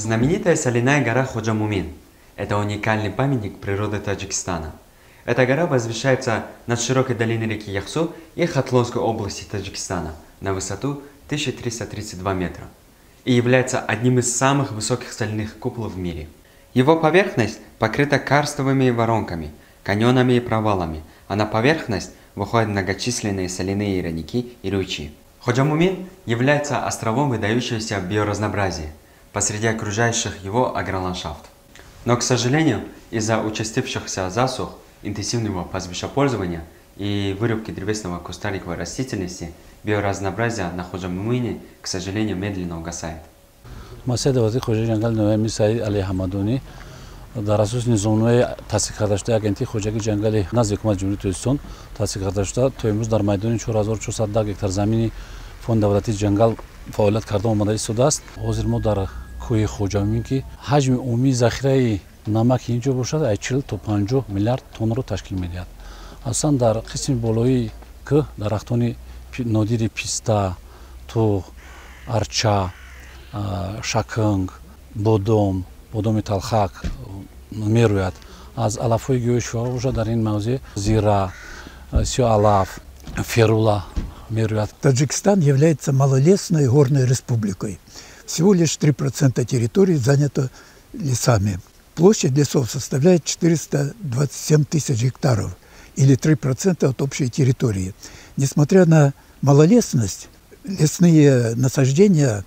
Знаменитая соляная гора Ходжа Мумин – это уникальный памятник природы Таджикистана. Эта гора возвышается над широкой долиной реки Яхсу и Хатлонской области Таджикистана на высоту 1332 метра и является одним из самых высоких соляных куполов в мире. Его поверхность покрыта карстовыми воронками, каньонами и провалами, а на поверхность выходят многочисленные соляные родники и ручьи. Ходжа Мумин является островом выдающегося биоразнообразия посреди окружающих его агроландшафт. Но, к сожалению, из-за участившихся засух, интенсивного пастбищепользования и вырубки древесного кустарниковой растительности, биоразнообразие на Ходжа Мумине, к сожалению, медленно угасает. дар асоси низомномаи тасдиқ карда шуда агентии хоҷагии ҷангали назди ҳукумати ҷумҳурии Тоҷикистон тасдиқ карда шуда то имрӯз дар майдони 4410 гектар замини фонди давлатии ҷангал фаъолият карда омада истодааст. ҳозир мо дар кӯҳи Хоҷа Мумин ки ҳаҷми умумии захираи намаки ин ҷо бошад 40 то 50 миллиард тоннаро ташкил медиҳад. асосан дар қисми болоии кӯҳ дарахтони нодири писта, туғ, арча, шаканг, бодом, бодоми талхак мерӯяд. аз алафҳои гиёҳи шифофо бошад дар ин мавзеъ зира, сиёалаф, ферула мерӯяд. Таджикистан является малолесной горной республикой. Всего лишь 3% территории занято лесами. Площадь лесов составляет 427 тысяч гектаров или 3% от общей территории. Несмотря на малолесность, лесные насаждения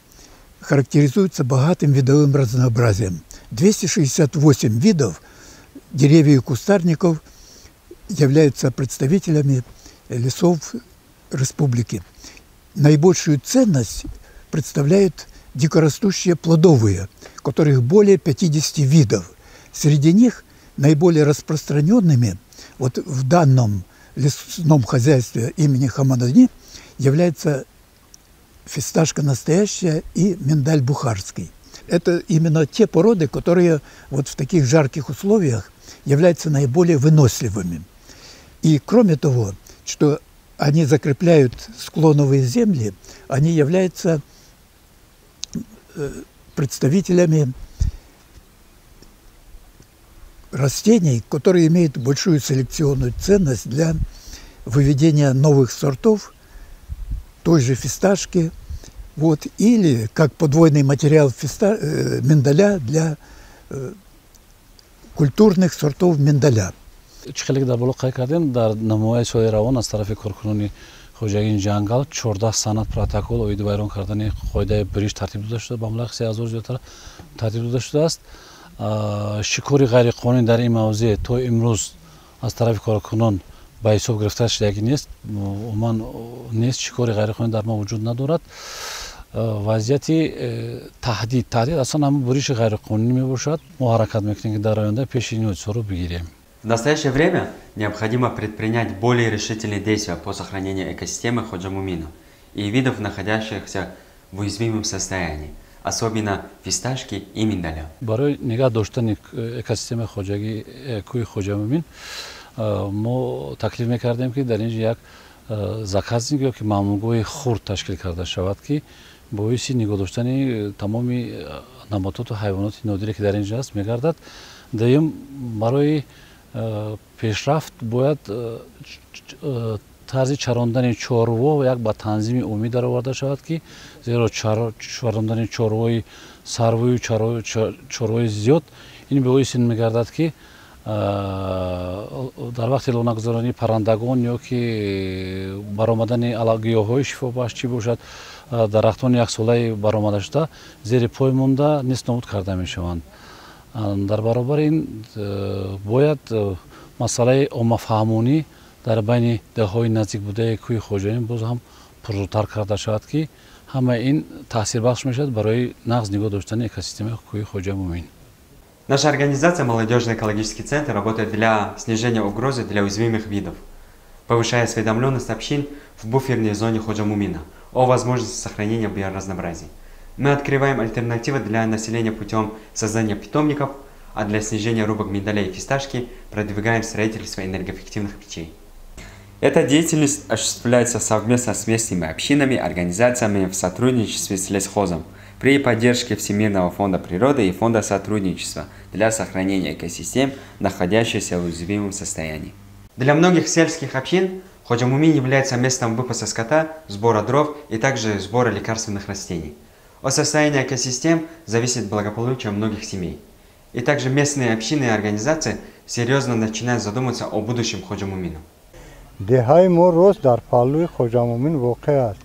характеризуются богатым видовым разнообразием. 268 видов деревьев и кустарников являются представителями лесов республики. Наибольшую ценность представляют дикорастущие плодовые, которых более 50 видов. Среди них наиболее распространенными вот в данном лесном хозяйстве имени Хамадани является фисташка настоящая и миндаль бухарский. Это именно те породы, которые вот в таких жарких условиях являются наиболее выносливыми. И кроме того, что они закрепляют склоновые земли, они являются представителями растений, которые имеют большую селекционную ценность для выведения новых сортов той же фисташки, вот, или как подвойный материал миндаля для культурных сортов миндаля. Чихелик дар боло қайд кардем, дар намояи соли равон аз тарафи коркунони хоҷагии ҷангал 14 санад протокол оиди вайрон кардани қоидаи бриж тартиб дода шуда ба маблағи 3000 зиёдтар тартиб дода шудааст. шикори ғайриқонунӣ дар ин мавзеъ то имрӯз аз тарафи коркунон ба ҳисоб гирифта шудагӣ нест. умуман нест, шикори ғайриқонунӣ дар мо вуҷуд надорад. вазъияти таҳдид асосан ҳама буриши ғайриқонунӣ мебошад. мо ҳаракат мекунем ки дар оянда пеши ин ҳодисаро бигирем. В настоящее время необходимо предпринять более решительные действия по сохранению экосистемы Ходжа Мумина и видов, находящихся в уязвимом состоянии, особенно фисташки и миндаля. барои нигаҳ доштани экосистемаи хоҷагии кӯҳи Хоҷа Мумин мо таклиф мекардем ки дар ин ҷо як заказник ё ки маъмулгоҳи хурд ташкил карда шавад ки боиси нигоҳ доштани тамоми набототу ҳайвоноти нодире ки дар ин ҷо аст мегардад. дуюм, барои пешрафт бояд тарзи чарондани чорво як ба танзими умумӣ дароварда шавад ки зеро чарондани чорвои сарвою чорвои зиёд ин боиси мегардад ки дар вақти лонагузаронии паррандагон ё ки баромадани гиёҳҳои шифобахш чӣ бошад дарахтони яксолаи баромадашуда зери пой монда нест нобуд карда мешаванд. дар баробари ин бояд масъалаи оммафаҳмонӣ дар байни деҳҳои наздикбудаи кӯҳи Хоҷа Мумин боз ҳам пурзудтар карда шавад ки ҳамаи ин таъсирбахш мешавад барои нағз нигоҳ доштани экосистемаи кӯҳи Хоҷа Мумин. Наша организация «Молодежный экологический центр» работает для снижения угрозы для уязвимых видов, повышая осведомленность общин в буферной зоне Ходжа Мумина о возможности сохранения биоразнообразия. Мы открываем альтернативы для населения путем создания питомников, а для снижения рубок миндаля и фисташки продвигаем строительство энергоэффективных печей. Эта деятельность осуществляется совместно с местными общинами, организациями в сотрудничестве с лесхозом, при поддержке Всемирного фонда природы и фонда сотрудничества для сохранения экосистем, находящихся в уязвимом состоянии. Для многих сельских общин Ходжа Мумин является местом выпаса скота, сбора дров и также сбора лекарственных растений. От состояния экосистем зависит благополучие многих семей. И также местные общины и организации серьезно начинают задумываться о будущем Ходжа Мумина. деҳаи мо рост дар паллӯи хоҷамумин воқеъ аст.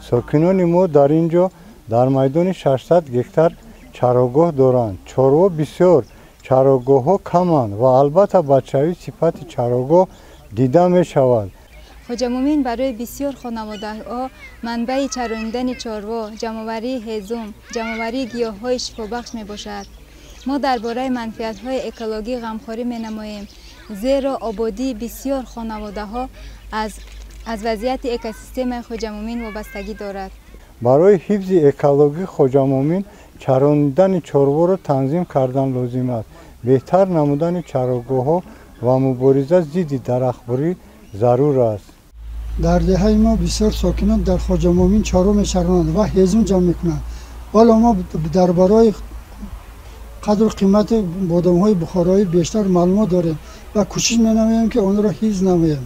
сокинони мо дар ин ҷо дар майдони 600 гектар чарогоҳ доранд. чорво бисёр, чарогоҳҳо каманд ва албатта бадшавии сифати чарогоҳ дида мешавад. Хоҷа Мумин барои бисёр хонаводаҳо манбаи чаронидани чорво, ҷамъоварии ҳезум, ҷамъоварии гиёҳҳои шифобахш мебошад. мо дар бораи манфиатҳои экологӣ ғамхорӣ менамоем, зеро ободии бисёр хонаводаҳо аз вазъияти экосистемаи Хоҷа Мумин вобастагӣ дорад. барои ҳифзи экологии Хоҷа Мумин чаронидани чорворо танзим кардан лозим аст. беҳтар намудани чарогоҳҳо ва мубориза зидди дарахтбурӣ зарур аст. дар деҳаи мо бисёр сокинон дар Хоҷа Мумин чоро мешаронанд ва ҳезум ҷамъ мекунанд. ҳоло мо дар барои қадру қимати бодомҳои бухороӣ бештар маълумот дорем ва кӯшиш менамоем ки онро ҳифз намоем.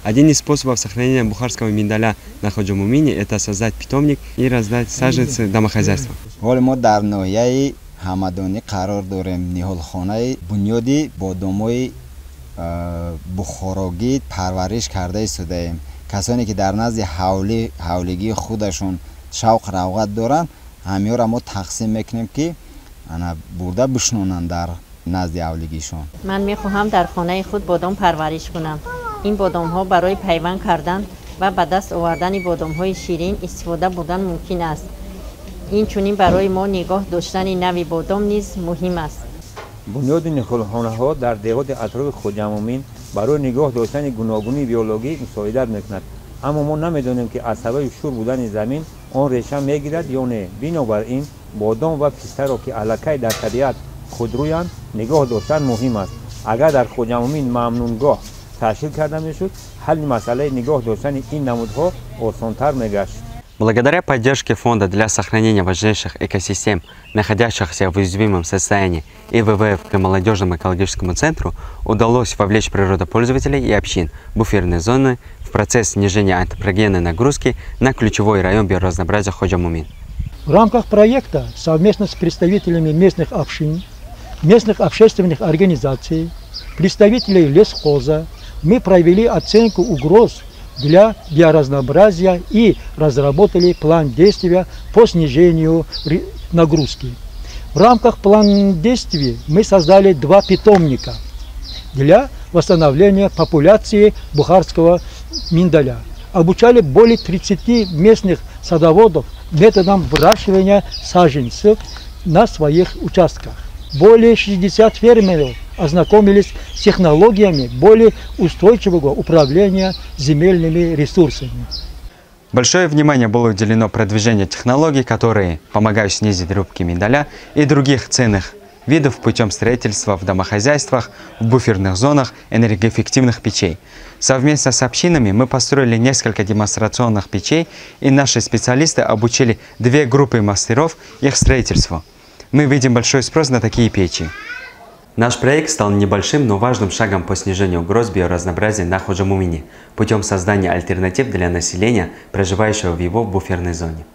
Один из способов сохранения бухарского миндаля на Ходжа Мумине – это создать питомник и раздать саженцы домохозяйства. ҳоло мо дар ноҳияи ҳамадонӣ қарор дорем. ниҳолхонаи бунёди бодомҳои бухорогӣ парвариш карда истодаем. касоне ки дар назди ҳавлигии худашон шавқ равғат доранд, ҳамёра мо тақсим мекунем ки бурда бишнонанд дар назди ҳавлигишон. ман мехоҳам дар хонаи худ бодом парвариш кунам. ин бодомҳо барои пайванд кардан ва ба даст овардани бодомҳои ширин истифода бурдан мумкин аст. инчунин барои мо нигоҳ доштани нави бодом низ муҳим аст. бунёди ниҳолхонаҳо дар деҳоти атрофи Хоҷа Мумин барои нигоҳ доштани гуногунии биологӣ мусоидат мекунад. аммо мо намедонем ки аз сабаби шур будани замин он реша мегирад ё не. бинобар ин бодом ва пистаро ки аллакай дар табиат худрӯянд нигоҳ доштан муҳим аст. агар дар Хоҷа Мумин мамнунгоҳ ташкил карда мешуд, ҳалли масъалаи нигоҳ доштани ин намудҳо осонтар мегашт. Благодаря поддержке Фонда для сохранения важнейших экосистем, находящихся в уязвимом состоянии, и ВВФ при Молодежному экологическому центру удалось вовлечь природопользователей и общин буферной зоны в процесс снижения антропогенной нагрузки на ключевой район биоразнообразия Ходжа Мумин. В рамках проекта совместно с представителями местных общин, местных общественных организаций, представителей лесхоза мы провели оценку угроз для биоразнообразия и разработали план действия по снижению нагрузки. В рамках плана действий мы создали 2 питомника для восстановления популяции бухарского миндаля. Обучали более 30 местных садоводов методам выращивания саженцев на своих участках. Более 60 фермеров ознакомились с технологиями более устойчивого управления земельными ресурсами. Большое внимание было уделено продвижению технологий, которые помогают снизить рубки миндаля и других ценных видов путем строительства в домохозяйствах, в буферных зонах энергоэффективных печей. Совместно с общинами мы построили несколько демонстрационных печей, и наши специалисты обучили 2 группы мастеров их строительству. Мы видим большой спрос на такие печи. Наш проект стал небольшим, но важным шагом по снижению угроз биоразнообразия на Ходжа Мумине путем создания альтернатив для населения, проживающего в его буферной зоне.